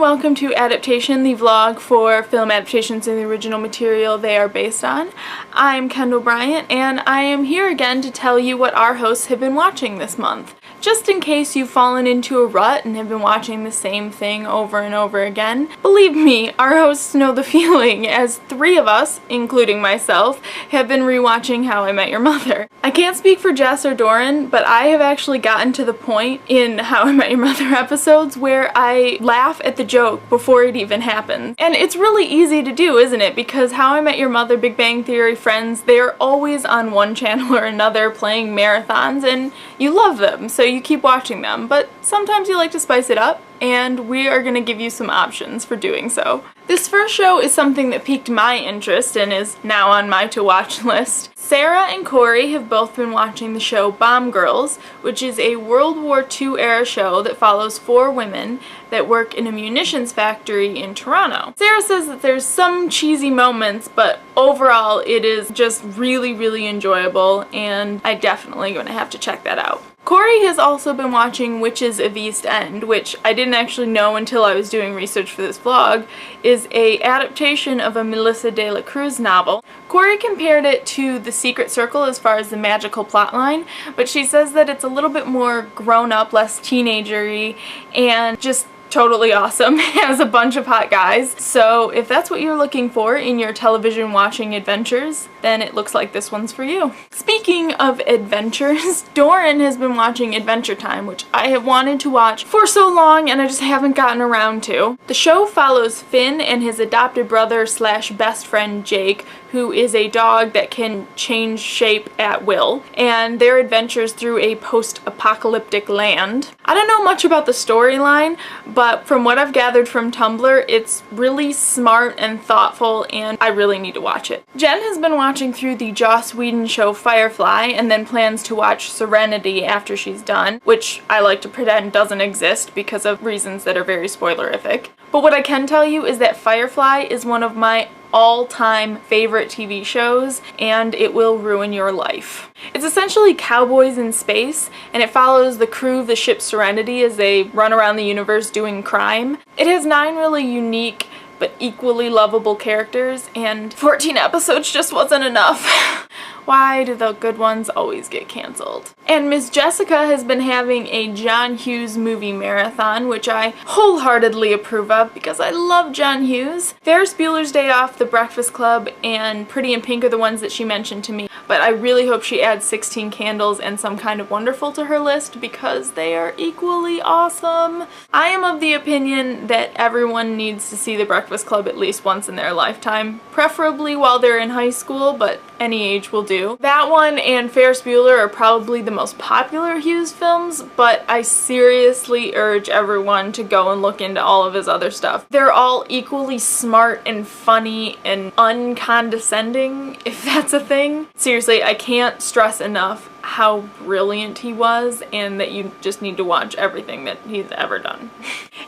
welcome to Adaptation, the vlog for film adaptations of the original material they are based on. I'm Kendall Bryant, and I am here again to tell you what our hosts have been watching this month. Just in case you've fallen into a rut and have been watching the same thing over and over again, believe me, our hosts know the feeling, as 3 of us, including myself, have been rewatching How I Met Your Mother. I can't speak for Jess or Doran, but I have actually gotten to the point in How I Met Your Mother episodes where I laugh at the joke before it even happens. And it's really easy to do, isn't it? Because How I Met Your Mother, Big Bang Theory, Friends, they're always on one channel or another playing marathons, and you love them, so you keep watching them. But sometimes you like to spice it up, and we are going to give you some options for doing so. This first show is something that piqued my interest and is now on my to-watch list. Sarah and Corey have both been watching the show Bomb Girls, which is a World War II era show that follows 4 women that work in a munitions factory in Toronto. Sarah says that there's some cheesy moments, but overall it is just really enjoyable, and I definitely going to have to check that out. Corey has also been watching Witches of East End, which I didn't actually know until I was doing research for this vlog, is a adaptation of a Melissa de la Cruz novel. Corey compared it to The Secret Circle as far as the magical plotline, but she says that it's a little bit more grown up, less teenager-y, and just totally awesome. It has a bunch of hot guys. So if that's what you're looking for in your television watching adventures, then it looks like this one's for you. Speaking of adventures, Doran has been watching Adventure Time, which I have wanted to watch for so long and I just haven't gotten around to. The show follows Finn and his adopted brother slash best friend Jake, who is a dog that can change shape at will, and their adventures through a post-apocalyptic land. I don't know much about the storyline, but from what I've gathered from Tumblr, it's really smart and thoughtful, and I really need to watch it. Jen has been watching through the Joss Whedon show Firefly, and then plans to watch Serenity after she's done, which I like to pretend doesn't exist because of reasons that are very spoilerific. But what I can tell you is that Firefly is one of my all-time favorite TV shows, and it will ruin your life. It's essentially cowboys in space, and it follows the crew of the ship Serenity as they run around the universe doing crime. It has 9 really unique but equally lovable characters, and 14 episodes just wasn't enough. Why do the good ones always get canceled? And Miss Jessica has been having a John Hughes movie marathon, which I wholeheartedly approve of because I love John Hughes. Ferris Bueller's Day Off, The Breakfast Club, and Pretty in Pink are the ones that she mentioned to me, but I really hope she adds 16 Candles and Some Kind of Wonderful to her list because they are equally awesome. I am of the opinion that everyone needs to see The Breakfast Club at least once in their lifetime, preferably while they're in high school, but any age will do. That one and Ferris Bueller are probably the most popular Hughes films, but I seriously urge everyone to go and look into all of his other stuff. They're all equally smart and funny and uncondescending, if that's a thing. Seriously, I can't stress enough how brilliant he was, and that you just need to watch everything that he's ever done.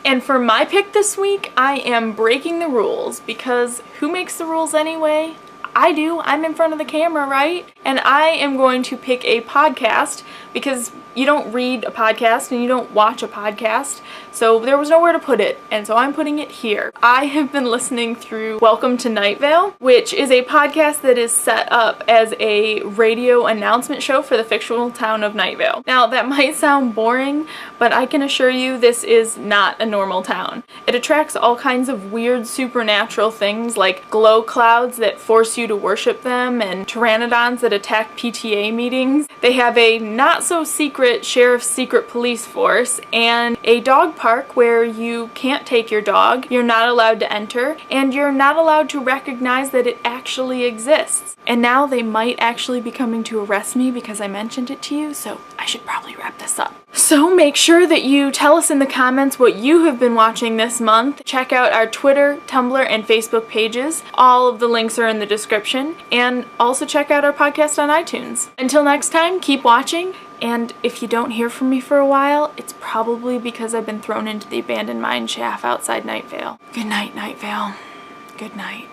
And for my pick this week, I am breaking the rules, because who makes the rules anyway? I do. I'm in front of the camera, right? And I am going to pick a podcast because you don't read a podcast and you don't watch a podcast, so there was nowhere to put it, and so I'm putting it here. I have been listening through Welcome to Night Vale, which is a podcast that is set up as a radio announcement show for the fictional town of Night Vale. Now, that might sound boring, but I can assure you this is not a normal town. It attracts all kinds of weird supernatural things like glow clouds that force you to worship them, and pteranodons that attack PTA meetings. They have a not-so-secret sheriff's secret police force, and a dog park where you can't take your dog, you're not allowed to enter, and you're not allowed to recognize that it actually exists. And now they might actually be coming to arrest me because I mentioned it to you, so I should probably wrap this up. So make sure that you tell us in the comments what you have been watching this month. Check out our Twitter, Tumblr, and Facebook pages. All of the links are in the description. And also check out our podcast on iTunes. Until next time, keep watching. And if you don't hear from me for a while, it's probably because I've been thrown into the abandoned mine shaft outside Night Vale. Good night, Night Vale. Good night.